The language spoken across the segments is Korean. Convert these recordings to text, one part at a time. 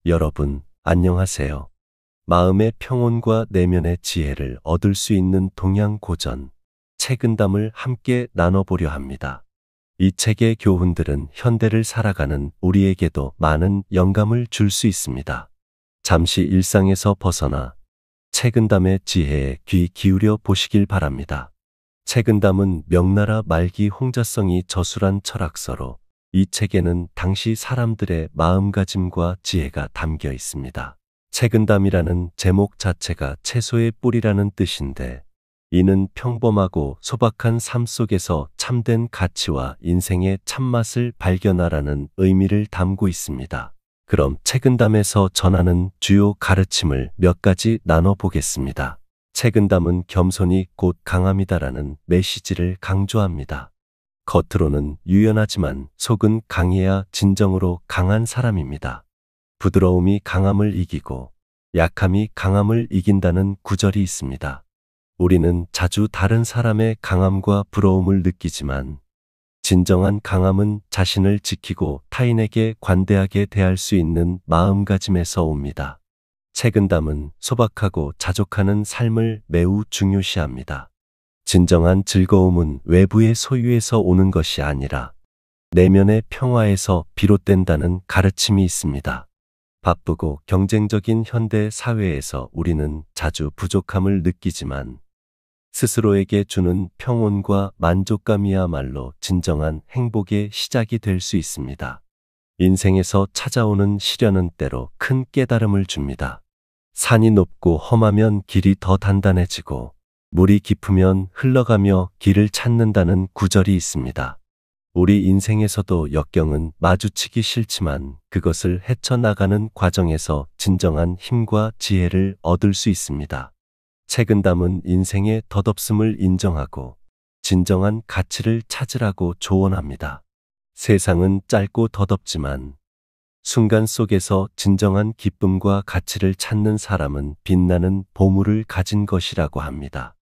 여러분, 안녕하세요. 마음의 평온과 내면의 지혜를 얻을 수 있는 동양고전, 책은담을 함께 나눠보려 합니다. 이 책의 교훈들은 현대를 살아가는 우리에게도 많은 영감을 줄 수 있습니다. 잠시 일상에서 벗어나 책은담의 지혜에 귀 기울여 보시길 바랍니다. 책은담은 명나라 말기 홍자성이 저술한 철학서로 이 책에는 당시 사람들의 마음가짐과 지혜가 담겨 있습니다. 책은담이라는 제목 자체가 채소의 뿌리라는 뜻인데, 이는 평범하고 소박한 삶 속에서 참된 가치와 인생의 참맛을 발견하라는 의미를 담고 있습니다. 그럼 책은담에서 전하는 주요 가르침을 몇 가지 나눠보겠습니다. 책은담은 겸손이 곧 강함이다라는 메시지를 강조합니다. 겉으로는 유연하지만 속은 강해야 진정으로 강한 사람입니다. 부드러움이 강함을 이기고 약함이 강함을 이긴다는 구절이 있습니다. 우리는 자주 다른 사람의 강함과 부러움을 느끼지만 진정한 강함은 자신을 지키고 타인에게 관대하게 대할 수 있는 마음가짐에서 옵니다. 책은담은 소박하고 자족하는 삶을 매우 중요시합니다. 진정한 즐거움은 외부의 소유에서 오는 것이 아니라 내면의 평화에서 비롯된다는 가르침이 있습니다. 바쁘고 경쟁적인 현대 사회에서 우리는 자주 부족함을 느끼지만 스스로에게 주는 평온과 만족감이야말로 진정한 행복의 시작이 될 수 있습니다. 인생에서 찾아오는 시련은 때로 큰 깨달음을 줍니다. 산이 높고 험하면 길이 더 단단해지고 물이 깊으면 흘러가며 길을 찾는다는 구절이 있습니다. 우리 인생에서도 역경은 마주치기 싫지만 그것을 헤쳐나가는 과정에서 진정한 힘과 지혜를 얻을 수 있습니다. 책은담은 인생의 덧없음을 인정하고 진정한 가치를 찾으라고 조언합니다. 세상은 짧고 덧없지만 순간 속에서 진정한 기쁨과 가치를 찾는 사람은 빛나는 보물을 가진 것이라고 합니다.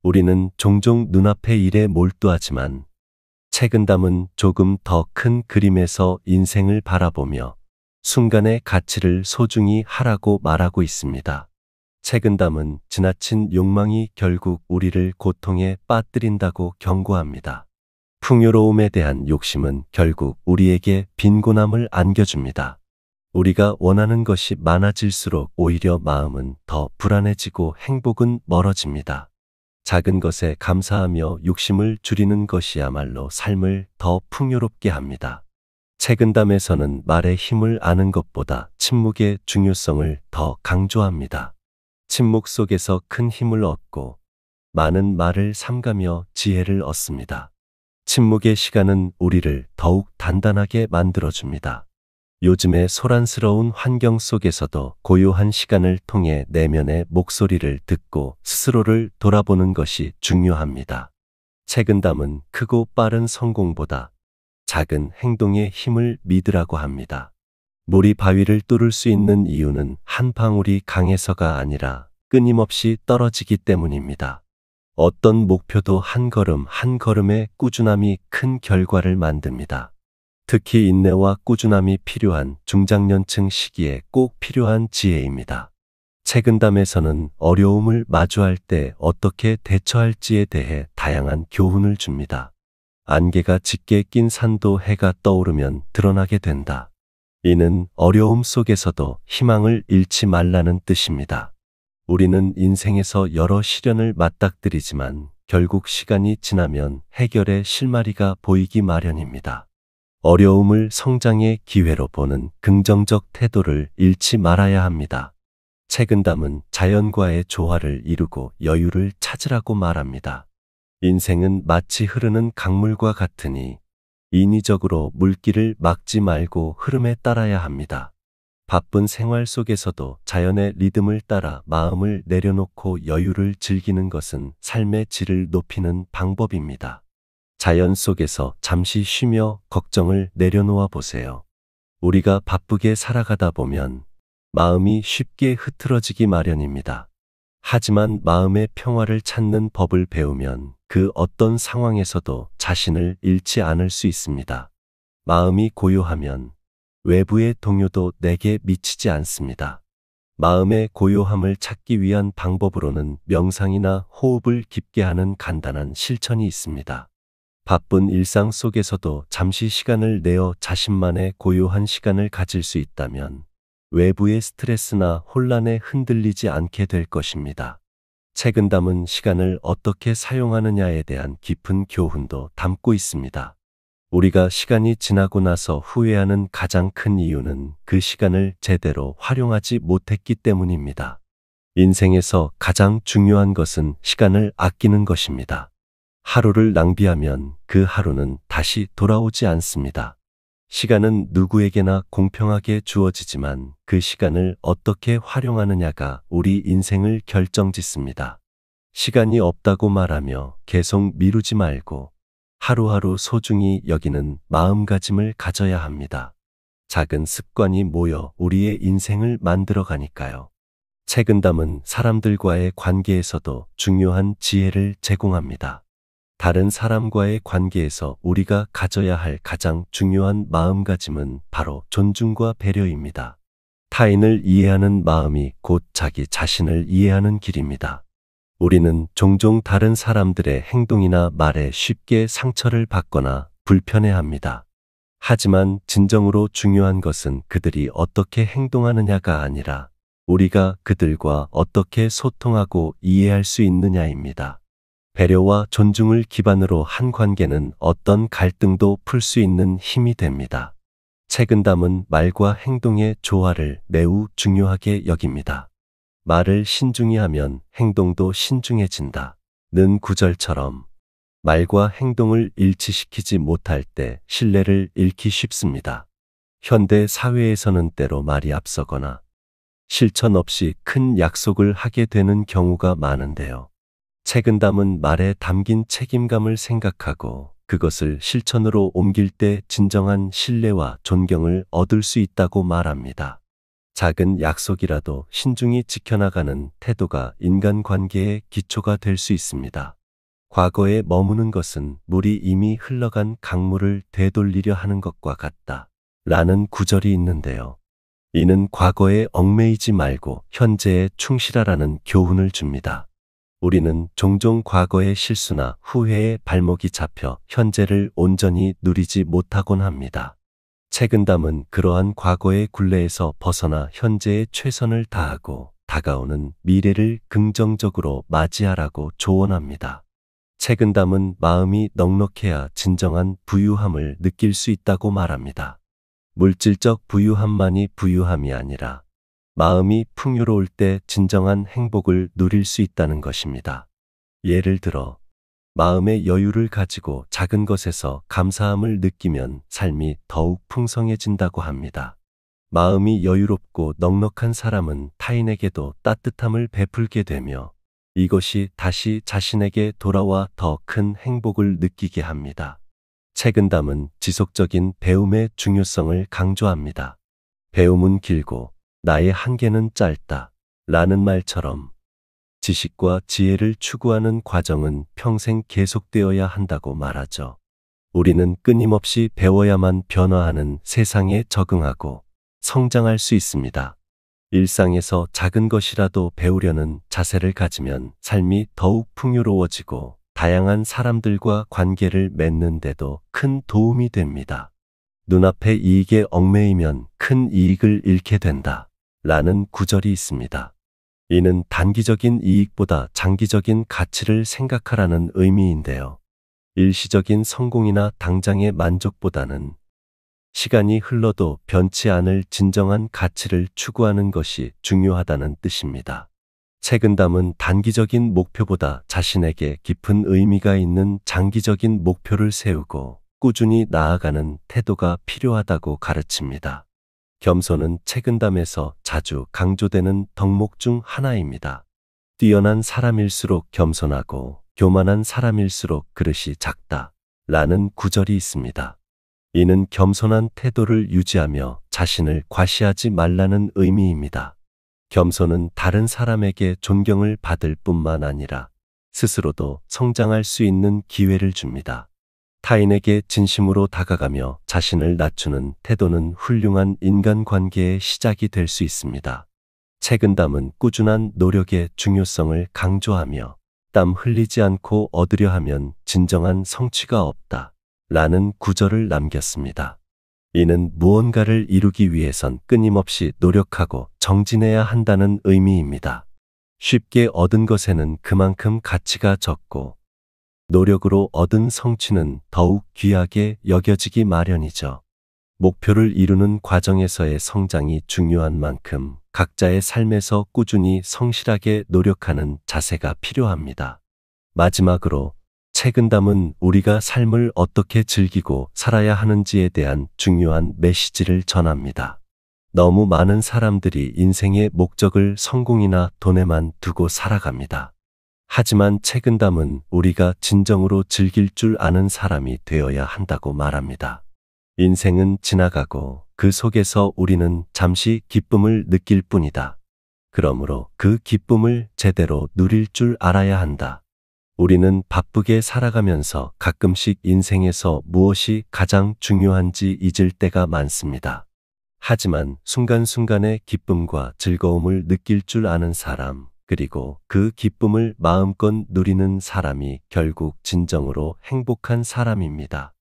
우리는 종종 눈앞의 일에 몰두하지만 책은담은 조금 더 큰 그림에서 인생을 바라보며 순간의 가치를 소중히 하라고 말하고 있습니다. 책은담은 지나친 욕망이 결국 우리를 고통에 빠뜨린다고 경고합니다. 풍요로움에 대한 욕심은 결국 우리에게 빈곤함을 안겨줍니다. 우리가 원하는 것이 많아질수록 오히려 마음은 더 불안해지고 행복은 멀어집니다. 작은 것에 감사하며 욕심을 줄이는 것이야말로 삶을 더 풍요롭게 합니다. 책은담에서는 말의 힘을 아는 것보다 침묵의 중요성을 더 강조합니다. 침묵 속에서 큰 힘을 얻고 많은 말을 삼가며 지혜를 얻습니다. 침묵의 시간은 우리를 더욱 단단하게 만들어줍니다. 요즘의 소란스러운 환경 속에서도 고요한 시간을 통해 내면의 목소리를 듣고 스스로를 돌아보는 것이 중요합니다. 책은담은 크고 빠른 성공보다 작은 행동의 힘을 믿으라고 합니다. 물이 바위를 뚫을 수 있는 이유는 한 방울이 강해서가 아니라 끊임없이 떨어지기 때문입니다. 어떤 목표도 한 걸음 한 걸음의 꾸준함이 큰 결과를 만듭니다. 특히 인내와 꾸준함이 필요한 중장년층 시기에 꼭 필요한 지혜입니다. 책은담에서는 어려움을 마주할 때 어떻게 대처할지에 대해 다양한 교훈을 줍니다. 안개가 짙게 낀 산도 해가 떠오르면 드러나게 된다. 이는 어려움 속에서도 희망을 잃지 말라는 뜻입니다. 우리는 인생에서 여러 시련을 맞닥뜨리지만 결국 시간이 지나면 해결의 실마리가 보이기 마련입니다. 어려움을 성장의 기회로 보는 긍정적 태도를 잃지 말아야 합니다. 책은담은 자연과의 조화를 이루고 여유를 찾으라고 말합니다. 인생은 마치 흐르는 강물과 같으니 인위적으로 물길을 막지 말고 흐름에 따라야 합니다. 바쁜 생활 속에서도 자연의 리듬을 따라 마음을 내려놓고 여유를 즐기는 것은 삶의 질을 높이는 방법입니다. 자연 속에서 잠시 쉬며 걱정을 내려놓아 보세요. 우리가 바쁘게 살아가다 보면 마음이 쉽게 흐트러지기 마련입니다. 하지만 마음의 평화를 찾는 법을 배우면 그 어떤 상황에서도 자신을 잃지 않을 수 있습니다. 마음이 고요하면 외부의 동요도 내게 미치지 않습니다. 마음의 고요함을 찾기 위한 방법으로는 명상이나 호흡을 깊게 하는 간단한 실천이 있습니다. 바쁜 일상 속에서도 잠시 시간을 내어 자신만의 고요한 시간을 가질 수 있다면 외부의 스트레스나 혼란에 흔들리지 않게 될 것입니다. 책은 담은 시간을 어떻게 사용하느냐에 대한 깊은 교훈도 담고 있습니다. 우리가 시간이 지나고 나서 후회하는 가장 큰 이유는 그 시간을 제대로 활용하지 못했기 때문입니다. 인생에서 가장 중요한 것은 시간을 아끼는 것입니다. 하루를 낭비하면 그 하루는 다시 돌아오지 않습니다. 시간은 누구에게나 공평하게 주어지지만 그 시간을 어떻게 활용하느냐가 우리 인생을 결정짓습니다. 시간이 없다고 말하며 계속 미루지 말고 하루하루 소중히 여기는 마음가짐을 가져야 합니다. 작은 습관이 모여 우리의 인생을 만들어가니까요. 책은 담은 사람들과의 관계에서도 중요한 지혜를 제공합니다. 다른 사람과의 관계에서 우리가 가져야 할 가장 중요한 마음가짐은 바로 존중과 배려입니다. 타인을 이해하는 마음이 곧 자기 자신을 이해하는 길입니다. 우리는 종종 다른 사람들의 행동이나 말에 쉽게 상처를 받거나 불편해합니다. 하지만 진정으로 중요한 것은 그들이 어떻게 행동하느냐가 아니라 우리가 그들과 어떻게 소통하고 이해할 수 있느냐입니다. 배려와 존중을 기반으로 한 관계는 어떤 갈등도 풀 수 있는 힘이 됩니다. 책은 담은 말과 행동의 조화를 매우 중요하게 여깁니다. 말을 신중히 하면 행동도 신중해진다. 는 구절처럼 말과 행동을 일치시키지 못할 때 신뢰를 잃기 쉽습니다. 현대 사회에서는 때로 말이 앞서거나 실천 없이 큰 약속을 하게 되는 경우가 많은데요. 책은 담은 말에 담긴 책임감을 생각하고 그것을 실천으로 옮길 때 진정한 신뢰와 존경을 얻을 수 있다고 말합니다. 작은 약속이라도 신중히 지켜나가는 태도가 인간관계의 기초가 될 수 있습니다. 과거에 머무는 것은 물이 이미 흘러간 강물을 되돌리려 하는 것과 같다. 라는 구절이 있는데요. 이는 과거에 얽매이지 말고 현재에 충실하라는 교훈을 줍니다. 우리는 종종 과거의 실수나 후회에 발목이 잡혀 현재를 온전히 누리지 못하곤 합니다. 책은 담은 그러한 과거의 굴레에서 벗어나 현재에 최선을 다하고 다가오는 미래를 긍정적으로 맞이하라고 조언합니다. 책은 담은 마음이 넉넉해야 진정한 부유함을 느낄 수 있다고 말합니다. 물질적 부유함만이 부유함이 아니라 마음이 풍요로울 때 진정한 행복을 누릴 수 있다는 것입니다. 예를 들어 마음의 여유를 가지고 작은 것에서 감사함을 느끼면 삶이 더욱 풍성해진다고 합니다. 마음이 여유롭고 넉넉한 사람은 타인에게도 따뜻함을 베풀게 되며 이것이 다시 자신에게 돌아와 더 큰 행복을 느끼게 합니다. 책은 담은 지속적인 배움의 중요성을 강조합니다. 배움은 길고 나의 한계는 짧다. 라는 말처럼 지식과 지혜를 추구하는 과정은 평생 계속되어야 한다고 말하죠. 우리는 끊임없이 배워야만 변화하는 세상에 적응하고 성장할 수 있습니다. 일상에서 작은 것이라도 배우려는 자세를 가지면 삶이 더욱 풍요로워지고 다양한 사람들과 관계를 맺는 데도 큰 도움이 됩니다. 눈앞의 이익에 얽매이면 큰 이익을 잃게 된다. 라는 구절이 있습니다. 이는 단기적인 이익보다 장기적인 가치를 생각하라는 의미인데요. 일시적인 성공이나 당장의 만족보다는 시간이 흘러도 변치 않을 진정한 가치를 추구하는 것이 중요하다는 뜻입니다. 책은 담은 단기적인 목표보다 자신에게 깊은 의미가 있는 장기적인 목표를 세우고 꾸준히 나아가는 태도가 필요하다고 가르칩니다. 겸손은 책은 담에서 자주 강조되는 덕목 중 하나입니다. 뛰어난 사람일수록 겸손하고 교만한 사람일수록 그릇이 작다. 라는 구절이 있습니다. 이는 겸손한 태도를 유지하며 자신을 과시하지 말라는 의미입니다. 겸손은 다른 사람에게 존경을 받을 뿐만 아니라 스스로도 성장할 수 있는 기회를 줍니다. 타인에게 진심으로 다가가며 자신을 낮추는 태도는 훌륭한 인간관계의 시작이 될 수 있습니다. 책은담은 꾸준한 노력의 중요성을 강조하며 땀 흘리지 않고 얻으려 하면 진정한 성취가 없다 라는 구절을 남겼습니다. 이는 무언가를 이루기 위해선 끊임없이 노력하고 정진해야 한다는 의미입니다. 쉽게 얻은 것에는 그만큼 가치가 적고 노력으로 얻은 성취는 더욱 귀하게 여겨지기 마련이죠. 목표를 이루는 과정에서의 성장이 중요한 만큼 각자의 삶에서 꾸준히 성실하게 노력하는 자세가 필요합니다. 마지막으로 책은담은 우리가 삶을 어떻게 즐기고 살아야 하는지에 대한 중요한 메시지를 전합니다. 너무 많은 사람들이 인생의 목적을 성공이나 돈에만 두고 살아갑니다. 하지만 책은담은 우리가 진정으로 즐길 줄 아는 사람이 되어야 한다고 말합니다. 인생은 지나가고 그 속에서 우리는 잠시 기쁨을 느낄 뿐이다. 그러므로 그 기쁨을 제대로 누릴 줄 알아야 한다. 우리는 바쁘게 살아가면서 가끔씩 인생에서 무엇이 가장 중요한지 잊을 때가 많습니다. 하지만 순간순간의 기쁨과 즐거움을 느낄 줄 아는 사람, 그리고 그 기쁨을 마음껏 누리는 사람이 결국 진정으로 행복한 사람입니다.